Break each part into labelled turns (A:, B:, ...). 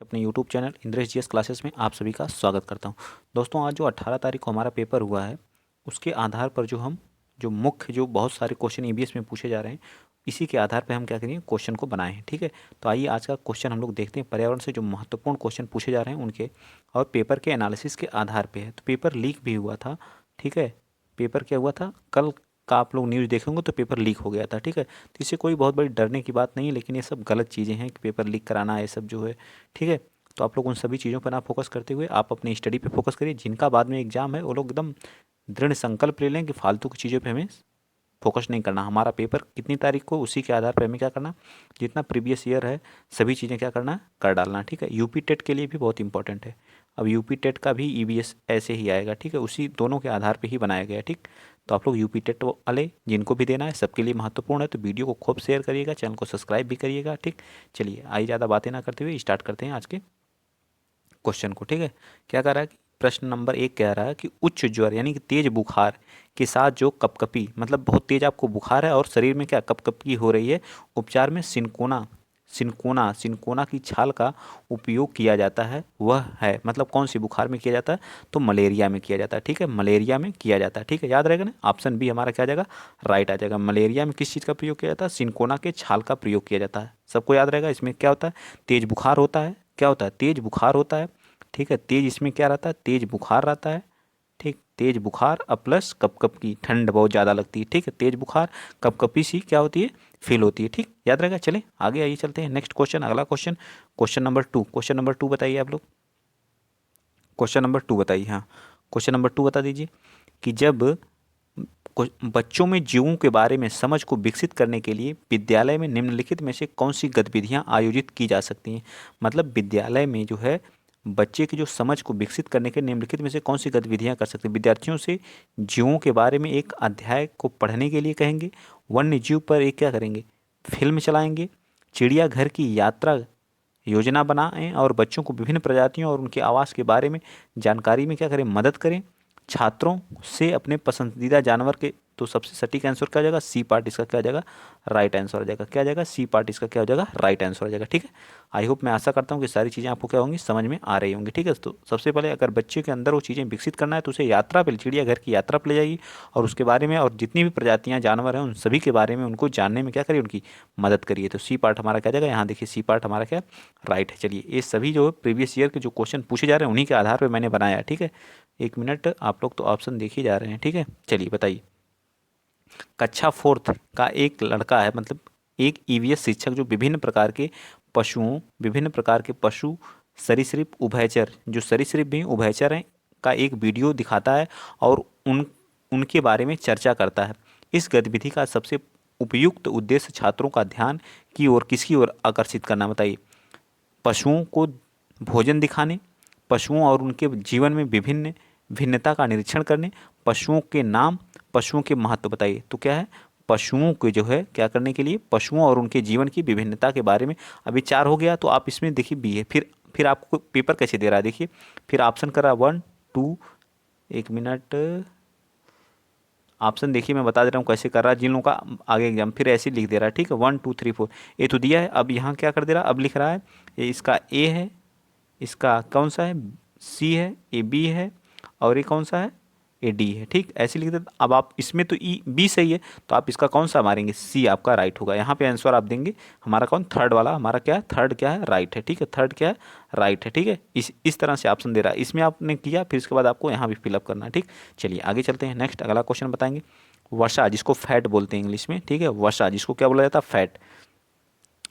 A: अपने YouTube channel Indresh GS classes में आप सभी का स्वागत करता हूं। दोस्तों आज जो 18 तारीख को हमारा पेपर हुआ है उसके आधार पर जो मुख्य जो बहुत सारे क्वेश्चन ईबीएस में पूछे जा रहे हैं इसी के आधार पर हम क्या करेंगे क्वेश्चन को बनाए हैं। ठीक है, तो आइए आज का क्वेश्चन हम लोग देखते हैं। पर्यावरण से जो महत्वपूर्ण क्वेश्चन पूछे जा रहे हैं उनके और पेपर के एनालिसिस के आधार पर है। तो पेपर लीक भी हुआ था। ठीक है, पेपर क्या हुआ था कल का आप लोग न्यूज़ देखे होंगे तो पेपर लीक हो गया था। ठीक है, तो इससे कोई बहुत बड़ी डरने की बात नहीं है, लेकिन ये सब गलत चीज़ें हैं कि पेपर लीक कराना ये सब जो है। ठीक है, तो आप लोग उन सभी चीज़ों पर ना फोकस करते हुए आप अपनी स्टडी पे फोकस करिए। जिनका बाद में एग्जाम है वो लोग एकदम दृढ़ संकल्प ले लें कि फालतू की चीज़ों पे हमें फोकस नहीं करना। हमारा पेपर कितनी तारीख को उसी के आधार पर हमें क्या करना, जितना प्रीवियस ईयर है सभी चीज़ें क्या करना कर डालना। ठीक है, यूपी टेट के लिए भी बहुत इंपॉर्टेंट है। अब यूपी टेट का भी ईवीएस ऐसे ही आएगा। ठीक है, उसी दोनों के आधार पे ही बनाया गया है। ठीक, तो आप लोग यूपी टेट वाले जिनको भी देना है सबके लिए महत्वपूर्ण है। तो वीडियो को खूब शेयर करिएगा, चैनल को सब्सक्राइब भी करिएगा। ठीक, चलिए आइए ज़्यादा बातें ना करते हुए स्टार्ट करते हैं आज के क्वेश्चन को। ठीक है, क्या कह रहा है कि प्रश्न नंबर 1 कह रहा है कि उच्च ज्वर यानी कि तेज बुखार के साथ जो कपकपी मतलब बहुत तेज आपको बुखार है और शरीर में क्या कपकपी हो रही है, उपचार में सिनकोना सिनकोना सिनकोना की छाल का उपयोग किया जाता है वह है। मतलब कौन सी बुखार में किया जाता है, तो मलेरिया में किया जाता है। ठीक है, मलेरिया में किया जाता है। ठीक है, याद रहेगा ना, ऑप्शन बी हमारा क्या आ जाएगा, राइट आ जाएगा। मलेरिया में किस चीज़ का प्रयोग किया जाता है, सिनकोना के छाल का प्रयोग किया जाता है। सबको याद रहेगा। इसमें क्या होता है, तेज बुखार होता है। क्या होता है, तेज बुखार होता है। ठीक है, तेज इसमें क्या रहता है, तेज बुखार रहता है। ठीक, तेज बुखार अब प्लस कपकपी, ठंड बहुत ज़्यादा लगती है। ठीक है, तेज बुखार कपकपी सी क्या होती है, फील होती है। ठीक, याद रहेगा। चले आगे आइए चलते हैं नेक्स्ट क्वेश्चन, अगला question, question number 2। Question number 2 बताइए आप लोग, क्वेश्चन नंबर 2 बताइए। हाँ, क्वेश्चन नंबर 2 बता दीजिए कि जब बच्चों में जीवों के बारे में समझ को विकसित करने के लिए विद्यालय में निम्नलिखित में से कौन सी गतिविधियां आयोजित की जा सकती हैं। मतलब विद्यालय में जो है बच्चे की जो समझ को विकसित करने के निम्नलिखित में से कौन सी गतिविधियां कर सकते हैं। विद्यार्थियों से जीवों के बारे में एक अध्याय को पढ़ने के लिए कहेंगे, वन्य जीव पर एक क्या करेंगे, फिल्म चलाएंगे, चिड़ियाघर की यात्रा योजना बनाएं और बच्चों को विभिन्न प्रजातियों और उनके आवास के बारे में जानकारी में क्या करें, मदद करें, छात्रों से अपने पसंदीदा जानवर के। तो सबसे सटीक आंसर क्या हो जाएगा, सी पार्ट इसका क्या हो जाएगा, राइट आंसर हो जाएगा। क्या हो जाएगा, सी पार्ट इसका क्या हो जाएगा, राइट आंसर हो जाएगा। ठीक है, आई होप मैं आशा करता हूँ कि सारी चीज़ें आपको क्या होंगी, समझ में आ रही होंगी। ठीक है, तो सबसे पहले अगर बच्चे के अंदर वो चीज़ें विकसित करना है तो उसे यात्रा पे, चिड़ियाघर की यात्रा पर ले जाइए और उसके बारे में और जितनी भी प्रजातियाँ जानवर हैं उन सभी के बारे में उनको जानने में क्या करिए, उनकी मदद करिए। तो सी पार्ट हमारा क्या जाएगा, यहाँ देखिए सी पार्ट हमारा क्या राइट है। चलिए ये सभी जो प्रीवियस ईयर के जो क्वेश्चन पूछे जा रहे हैं उन्हीं के आधार पर मैंने बनाया है। ठीक है, एक मिनट, आप लोग तो ऑप्शन देख ही जा रहे हैं। ठीक है, चलिए बताइए। कक्षा 4th का एक लड़का है, मतलब एक ईवीएस शिक्षक जो विभिन्न प्रकार के पशु सरीसृप उभयचर, जो सरीसृप भी उभयचर हैं का एक वीडियो दिखाता है और उनके बारे में चर्चा करता है। इस गतिविधि का सबसे उपयुक्त उद्देश्य छात्रों का ध्यान की ओर किसकी ओर आकर्षित करना, बताइए। पशुओं को भोजन दिखाने, पशुओं और उनके जीवन में विभिन्न भिन्नता का निरीक्षण करने, पशुओं के नाम, पशुओं के महत्व, बताइए। तो क्या है, पशुओं के जो है क्या करने के लिए, पशुओं और उनके जीवन की विभिन्नता के बारे में। अभी 4 हो गया तो आप इसमें देखिए बी है। फिर आपको पेपर कैसे दे रहा है देखिए, फिर ऑप्शन कर रहा है 1 2, एक मिनट, ऑप्शन देखिए मैं बता दे रहा हूँ कैसे कर रहा है जिन लोगों का आगे एग्जाम, फिर ऐसे लिख दे रहा है। ठीक है, 1 2 3 4 ए तो दिया है। अब यहाँ क्या कर दे रहा है, अब लिख रहा है ये इसका ए है, इसका कौन सा है, सी है, ए बी है और ये कौन सा है, ए डी है। ठीक, ऐसे लिख देते। अब आप इसमें तो ई बी सही है तो आप इसका कौन सा मारेंगे, सी आपका राइट होगा। यहाँ पे आंसर आप देंगे हमारा कौन, थर्ड वाला हमारा क्या है, थर्ड क्या है, राइट है। ठीक है, थर्ड क्या है, राइट है। ठीक है, इस तरह से ऑप्शन दे रहा है, इसमें आपने किया फिर इसके बाद आपको यहाँ भी फिलअप करना है। ठीक, चलिए आगे चलते हैं। नेक्स्ट अगला क्वेश्चन बताएंगे। वसा जिसको फैट बोलते हैं इंग्लिश में। ठीक है, वसा जिसको क्या बोला जाता है, फैट।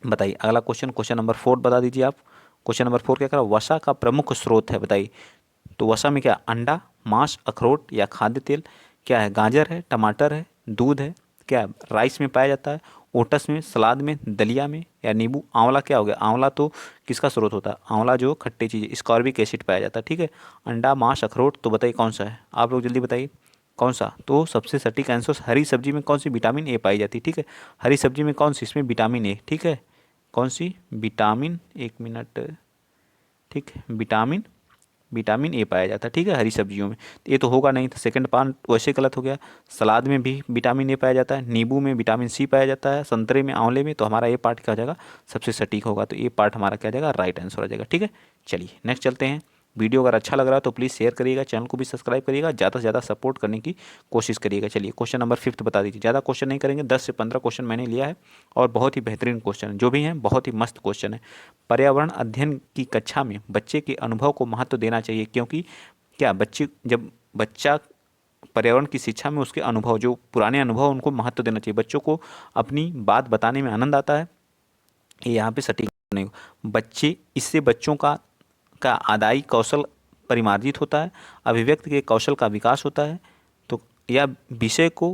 A: बताइए अगला क्वेश्चन, क्वेश्चन नंबर 4 बता दीजिए आप। क्वेश्चन नंबर 4 क्या कह रहा है, वसा का प्रमुख स्रोत है, बताइए। तो वसा में क्या, अंडा, मांस, अखरोट या खाद्य तेल। क्या है, गाजर है, टमाटर है, दूध है, क्या है, राइस में पाया जाता है, ओट्स में, सलाद में, दलिया में या नींबू। आंवला क्या हो गया, आंवला तो किसका स्रोत होता है, आंवला जो खट्टी चीज़ है, स्कॉर्बिक एसिड पाया जाता है। ठीक है, अंडा, मांस, अखरोट, तो बताइए कौन सा है, आप लोग जल्दी बताइए कौन सा। तो सबसे सटीक आंसर, हरी सब्जी में कौन सी विटामिन ए पाई जाती है। ठीक है, हरी सब्जी में कौन सी, इसमें विटामिन ए। ठीक है, कौन सी विटामिन, एक मिनट, ठीक है, विटामिन विटामिन ए पाया जाता है, ठीक है, हरी सब्जियों में। तो ये तो होगा नहीं, तो सेकंड पार्ट वैसे गलत हो गया। सलाद में भी विटामिन ए पाया जाता है, नींबू में विटामिन सी पाया जाता है, संतरे में, आंवले में। तो हमारा ये पार्ट क्या हो जाएगा, सबसे सटीक होगा। तो ये पार्ट हमारा क्या हो जाएगा, राइट आंसर हो जाएगा, ठीक है। चलिए नेक्स्ट चलते हैं। वीडियो अगर अच्छा लग रहा है तो प्लीज़ शेयर करिएगा, चैनल को भी सब्सक्राइब करिएगा, ज़्यादा से ज़्यादा सपोर्ट करने की कोशिश करिएगा। चलिए क्वेश्चन नंबर 5 बता दीजिए। ज़्यादा क्वेश्चन नहीं करेंगे, 10 से 15 क्वेश्चन मैंने लिया है और बहुत ही बेहतरीन क्वेश्चन जो भी हैं, बहुत ही मस्त क्वेश्चन है। पर्यावरण अध्ययन की कक्षा में बच्चे के अनुभव को महत्व देना चाहिए, क्योंकि क्या बच्चे, जब बच्चा पर्यावरण की शिक्षा में उसके अनुभव, जो पुराने अनुभव, उनको महत्व देना चाहिए। बच्चों को अपनी बात बताने में आनंद आता है, ये यहाँ पे सटीक नहीं हो। बच्चे, इससे बच्चों का आदाई कौशल परिमार्जित होता है, अभिव्यक्ति के कौशल का विकास होता है। तो यह विषय को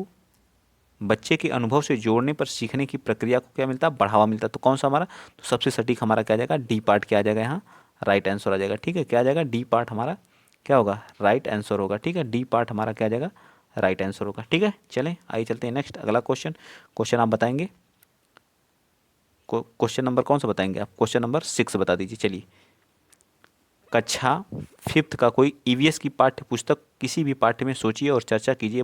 A: बच्चे के अनुभव से जोड़ने पर सीखने की प्रक्रिया को क्या मिलता है, बढ़ावा मिलता है। तो कौन सा हमारा, तो सबसे सटीक हमारा क्या आ जाएगा, डी पार्ट क्या आ जाएगा, यहाँ राइट आंसर आ जाएगा, ठीक है। क्या आ जाएगा, डी पार्ट हमारा क्या होगा, राइट आंसर होगा, ठीक है। डी पार्ट हमारा क्या आ जाएगा, राइट आंसर होगा, ठीक है। चलें आइए चलते हैं नेक्स्ट, अगला क्वेश्चन। क्वेश्चन आप बताएंगे, क्वेश्चन नंबर कौन सा बताएंगे आप, क्वेश्चन नंबर 6 बता दीजिए। चलिए, कक्षा 5th का कोई ईवीएस की पाठ्य पुस्तक किसी भी पाठ्य में सोचिए और चर्चा कीजिए।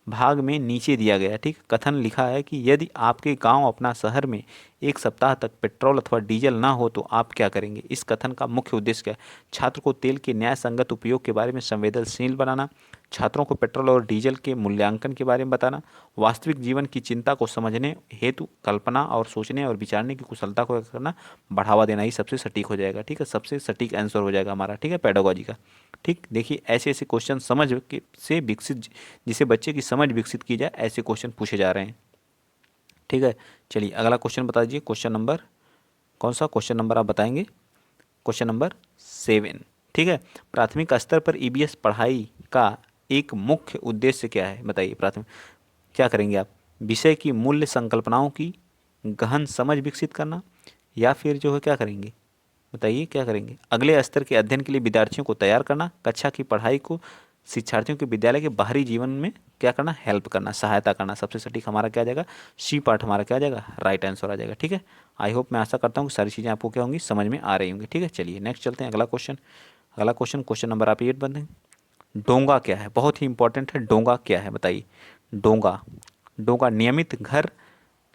A: भाग में नीचे दिया गया, ठीक, कथन लिखा है कि यदि आपके गांव अपना शहर में 1 सप्ताह तक पेट्रोल अथवा डीजल ना हो तो आप क्या करेंगे। इस कथन का मुख्य उद्देश्य क्या है, छात्र को तेल के न्याय संगत उपयोग के बारे में संवेदनशील बनाना, छात्रों को पेट्रोल और डीजल के मूल्यांकन के बारे में बताना, वास्तविक जीवन की चिंता को समझने हेतु कल्पना और सोचने और विचारने की कुशलता को करना, बढ़ावा देना ही सबसे सटीक हो जाएगा, ठीक है। सबसे सटीक आंसर हो जाएगा हमारा, ठीक है, पेडागोजी का। ठीक, देखिए ऐसे ऐसे क्वेश्चन समझ के से विकसित, जिसे बच्चे की समझ विकसित की जाए, ऐसे क्वेश्चन पूछे जा रहे हैं, ठीक है। चलिए अगला क्वेश्चन बता दीजिए। क्वेश्चन नंबर कौन सा, क्वेश्चन नंबर आप बताएंगे, क्वेश्चन नंबर 7, ठीक है। प्राथमिक स्तर पर ईबीएस पढ़ाई का एक मुख्य उद्देश्य क्या है, बताइए। प्राथमिक क्या करेंगे आप, विषय की मूल्य संकल्पनाओं की गहन समझ विकसित करना, या फिर जो है क्या करेंगे, बताइए क्या करेंगे। अगले स्तर के अध्ययन के लिए विद्यार्थियों को तैयार करना, कक्षा की पढ़ाई को शिक्षार्थियों के विद्यालय के बाहरी जीवन में क्या करना, हेल्प करना, सहायता करना। सबसे सटीक हमारा क्या आ जाएगा, सी पार्ट हमारा क्या आ जाएगा, राइट आंसर आ जाएगा, ठीक है। आई होप, मैं आशा करता हूँ कि सारी चीज़ें आपको क्या होंगी, समझ में आ रही होंगी, ठीक है। चलिए नेक्स्ट चलते हैं, अगला क्वेश्चन। अगला क्वेश्चन, क्वेश्चन नंबर आप 8 बंदें। डोंगा क्या है, बहुत ही इंपॉर्टेंट है। डोंगा क्या है बताइए। डोंगा, डोंगा नियमित घर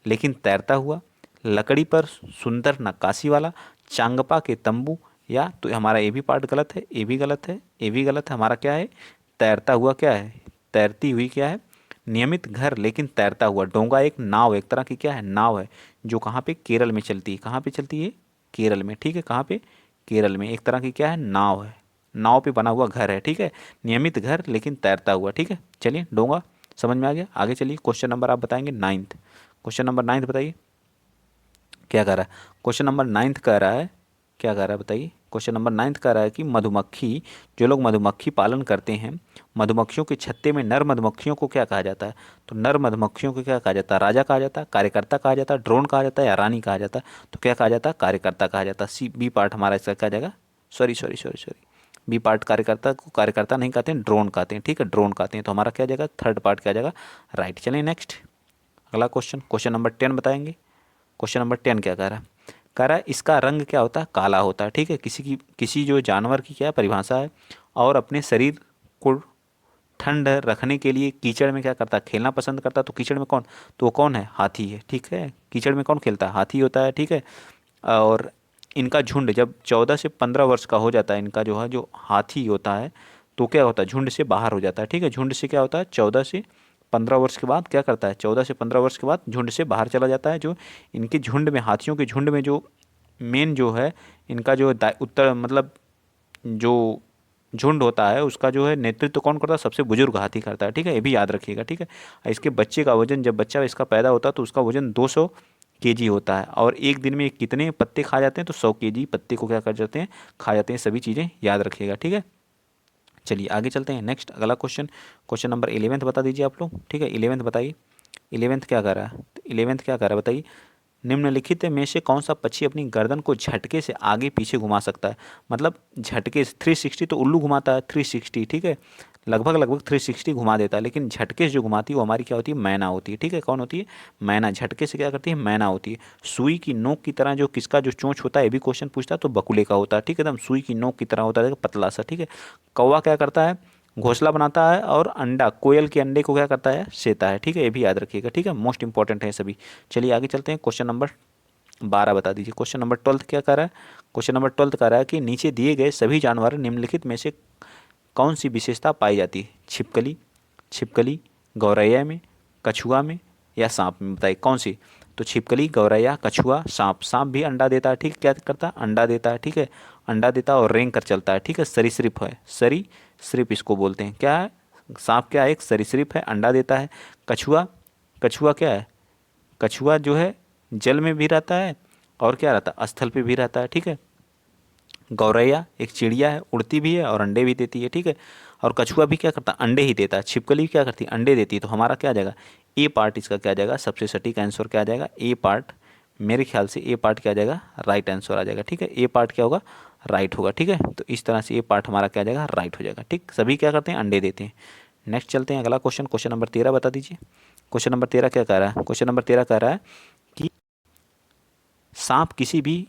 A: लेकिन तैरता हुआ, लकड़ी पर सुंदर नक्काशी वाला, चांगपा के तंबू, या तो हमारा ये भी पार्ट गलत है, ये भी गलत है, ये भी गलत है। हमारा क्या है, तैरता हुआ क्या है, तैरती हुई क्या है, नियमित घर लेकिन तैरता हुआ। डोंगा एक नाव, एक तरह की क्या है, नाव है, जो कहाँ पे, केरल में चलती है। कहाँ पे चलती है, केरल में, ठीक है। कहाँ पे, केरल में। एक तरह की क्या है, नाव है, नाव पे बना हुआ घर है, ठीक है। नियमित घर लेकिन तैरता हुआ, ठीक है। चलिए डोंगा समझ में आ गया। आगे चलिए, क्वेश्चन नंबर आप बताएंगे 9th। क्वेश्चन नंबर 9th बताइए क्या कह रहा है। क्वेश्चन नंबर 9th कह रहा है, क्या कह रहा है बताइए। क्वेश्चन नंबर 9th कह रहा है कि मधुमक्खी, जो लोग मधुमक्खी पालन करते हैं, मधुमक्खियों के छत्ते में नर मधुमक्खियों को क्या कहा जाता है। तो नर मधुमक्खियों को क्या कहा जाता है, राजा कहा जाता है, कार्यकर्ता कहा जाता है, ड्रोन कहा जाता है, या रानी कहा जाता है। तो क्या कहा जाता है, कार्यकर्ता कहा जाता है। सी बी पार्ट हमारा इसका क्या जाएगा, sorry sorry sorry sorry, B part कार्यकर्ता को कार्यकर्ता नहीं कहते हैं, ड्रोन कहते हैं, ठीक है, ड्रोन कहते हैं। तो हमारा क्या जाएगा, थर्ड पार्ट क्या जाएगा, राइट। चलिए नेक्स्ट अगला क्वेश्चन, क्वेश्चन नंबर 10 बताएंगे। क्वेश्चन नंबर 10 क्या कह रहा है, कह रहा है इसका रंग क्या होता है, काला होता है, ठीक है। किसी जो जानवर की क्या परिभाषा है, और अपने शरीर को ठंड रखने के लिए कीचड़ में क्या करता है, खेलना पसंद करता है। तो कीचड़ में कौन, तो वो कौन है, हाथी है, ठीक है। कीचड़ में कौन खेलता है, हाथी होता है, ठीक है। और इनका झुंड जब 14 से 15 वर्ष का हो जाता है, इनका जो है, जो हाथी होता है, तो क्या होता है, झुंड से बाहर हो जाता है, ठीक है। झुंड से क्या होता है, 14 से 15 वर्ष के बाद क्या करता है, 14 से 15 वर्ष के बाद झुंड से बाहर चला जाता है। जो इनके झुंड में, हाथियों के झुंड में जो मेन जो है, इनका जो उत्तर मतलब जो झुंड होता है, उसका जो है नेतृत्व कौन करता है, सबसे बुजुर्ग हाथी करता है, ठीक है। ये भी याद रखिएगा, ठीक है। इसके बच्चे का वजन, जब बच्चा इसका पैदा होता है तो उसका वजन 200 केजी होता है, और एक दिन में कितने पत्ते खा जाते हैं, तो 100 केजी पत्ते को क्या कर जाते हैं, खा जाते हैं। सभी चीज़ें याद रखिएगा, ठीक है। चलिए आगे चलते हैं नेक्स्ट, अगला क्वेश्चन, क्वेश्चन नंबर 11 बता दीजिए आप लोग, ठीक है। 11 बताइए, 11 क्या कर रहा है, 11 क्या कर रहा है बताइए। निम्नलिखित में से कौन सा पक्षी अपनी गर्दन को झटके से आगे पीछे घुमा सकता है? मतलब झटके से 360 तो उल्लू घुमाता है 360, ठीक है, लगभग 360 घुमा देता है, लेकिन झटके से जो घुमाती है वो हमारी क्या होती है? मैना होती है, ठीक है। कौन होती है? मैना। झटके से क्या करती है? मैना होती है। सुई की नोक की तरह जो किसका जो चोंच होता है, ये भी क्वेश्चन पूछता है, तो बकुले का होता है, ठीक है, एकदम सुई की नोक की तरह होता है, पतला सा, ठीक है। कौवा क्या करता है? घोंसला बनाता है और अंडा, कोयल के अंडे को क्या करता है? सेता है, ठीक है, ये भी याद रखिएगा, ठीक है, मोस्ट इंपॉर्टेंट है सभी। चलिए आगे चलते हैं, क्वेश्चन नंबर 12 बता दीजिए। क्वेश्चन नंबर 12 क्या कर रहा है? क्वेश्चन नंबर 12 कह रहा है कि नीचे दिए गए सभी जानवर निम्नलिखित में से कौन सी विशेषता पाई जाती है? छिपकली, छिपकली, गौरैया में, कछुआ में या सांप में, बताइए कौन सी? तो छिपकली, गौरैया, कछुआ, सांप। सांप भी अंडा देता है, ठीक, क्या करता है? अंडा देता है, ठीक है, अंडा देता है और रेंग कर चलता है, ठीक है, सरीसृप है, सरीसृप इसको बोलते हैं। क्या है? सांप क्या है? एक सरीसृप है, अंडा देता है। कछुआ, कछुआ क्या है? कछुआ जो है जल में भी रहता है और क्या रहता है? स्थल पे भी रहता है, ठीक है। गौरैया एक चिड़िया है, उड़ती भी है और अंडे भी देती है, ठीक है। और कछुआ भी क्या करता है? अंडे ही देता है। छिपकली क्या करती है? अंडे देती है। तो हमारा क्या आ जाएगा? ए पार्ट इसका क्या आ जाएगा? सबसे सटीक आंसर क्या आ जाएगा? ए पार्ट। मेरे ख्याल से ए पार्ट क्या आ जाएगा? राइट आंसर आ जाएगा, ठीक है। ए पार्ट क्या होगा? राइट होगा, ठीक है। तो इस तरह से ए पार्ट हमारा क्या आ जाएगा? राइट हो जाएगा, ठीक। सभी क्या करते हैं? अंडे देते हैं। नेक्स्ट चलते हैं, अगला क्वेश्चन, क्वेश्चन नंबर 13 बता दीजिए। क्वेश्चन नंबर 13 क्या कह रहा है? क्वेश्चन नंबर 13 कह रहा है कि सांप किसी भी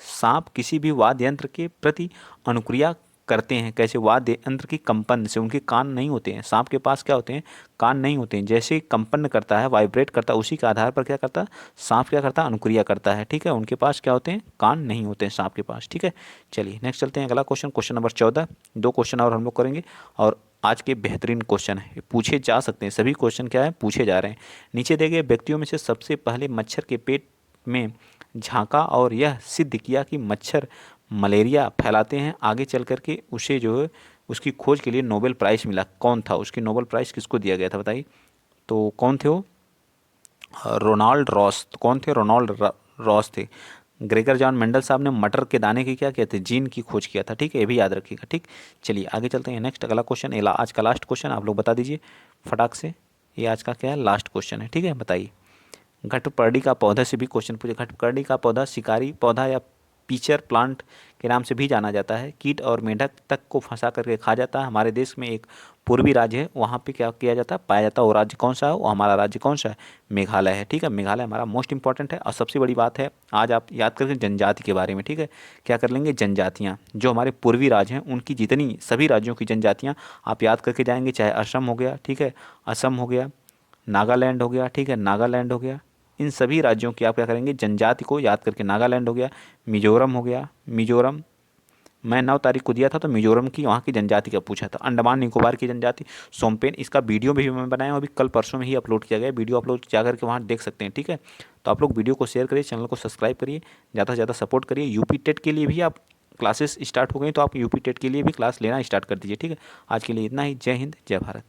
A: सांप किसी भी वाद्य यंत्र के प्रति अनुक्रिया करते हैं। कैसे? वाद्य यंत्र की कंपन से, उनके कान नहीं होते हैं, सांप के पास क्या होते हैं? कान नहीं होते हैं। जैसे कंपन करता है, वाइब्रेट करता है, उसी के आधार पर क्या करता है? सांप क्या करता है? अनुक्रिया करता है, ठीक है। उनके पास क्या होते हैं? कान नहीं होते हैं सांप के पास, ठीक है। चलिए नेक्स्ट चलते हैं, अगला क्वेश्चन, क्वेश्चन नंबर 14। दो क्वेश्चन और हम लोग करेंगे और आज के बेहतरीन क्वेश्चन है, पूछे जा सकते हैं, सभी क्वेश्चन क्या है? पूछे जा रहे हैं। नीचे दिए गए व्यक्तियों में से सबसे पहले मच्छर के पेट में झांका और यह सिद्ध किया कि मच्छर मलेरिया फैलाते हैं, आगे चल कर के उसे जो है उसकी खोज के लिए नोबेल प्राइज़ मिला। कौन था? उसकी नोबेल प्राइज़ किसको दिया गया था, बताइए। तो कौन थे वो? Ronald Ross. तो कौन थे? रॉस थे। ग्रेगर जॉन मेंडल साहब ने मटर के दाने की क्या किया थे? जीन की खोज किया था, ठीक है, ये भी याद रखिएगा, ठीक। चलिए आगे चलते हैं, नेक्स्ट अगला क्वेश्चन, आज का लास्ट क्वेश्चन, आप लोग बता दीजिए फटाक से। ये आज का क्या है? लास्ट क्वेश्चन है, ठीक है, बताइए। घटपर्डी का पौधा से भी क्वेश्चन पूछे। घटपर्डी का पौधा शिकारी पौधा या पीचर प्लांट के नाम से भी जाना जाता है। कीट और मेंढक तक को फंसा करके खा जाता है। हमारे देश में एक पूर्वी राज्य है, वहाँ पे क्या किया जाता है? पाया जाता है। वो राज्य कौन सा है? वो हमारा राज्य कौन सा है? मेघालय है, ठीक है। मेघालय हमारा मोस्ट इंपॉर्टेंट है। और सबसे बड़ी बात है, आज आप याद करके जनजाति के बारे में, ठीक है, क्या कर लेंगे? जनजातियाँ जो हमारे पूर्वी राज्य हैं उनकी जितनी सभी राज्यों की जनजातियाँ आप याद करके जाएंगे, चाहे असम हो गया, ठीक है, असम हो गया, नागालैंड हो गया, ठीक है, नागालैंड हो गया, इन सभी राज्यों की आप क्या करेंगे? जनजाति को याद करके। नागालैंड हो गया, मिजोरम हो गया, मिजोरम मैं 9 तारीख को दिया था, तो मिजोरम की वहाँ की जनजाति का पूछा था। अंडमान निकोबार की जनजाति, सोमपेन, इसका वीडियो भी मैं बनाया हूँ, अभी कल परसों में ही अपलोड किया गया। वीडियो आप लोग जा करके वहाँ देख सकते हैं, ठीक है। तो आप लोग वीडियो को शेयर करिए, चैनल को सब्सक्राइब करिए, ज़्यादा से ज़्यादा सपोर्ट करिए। यूपी टेट के लिए भी आप क्लासेस स्टार्ट हो गई, तो आप यूपी टेट के लिए भी क्लास लेना स्टार्ट कर दीजिए, ठीक है। आज के लिए इतना ही। जय हिंद, जय भारत।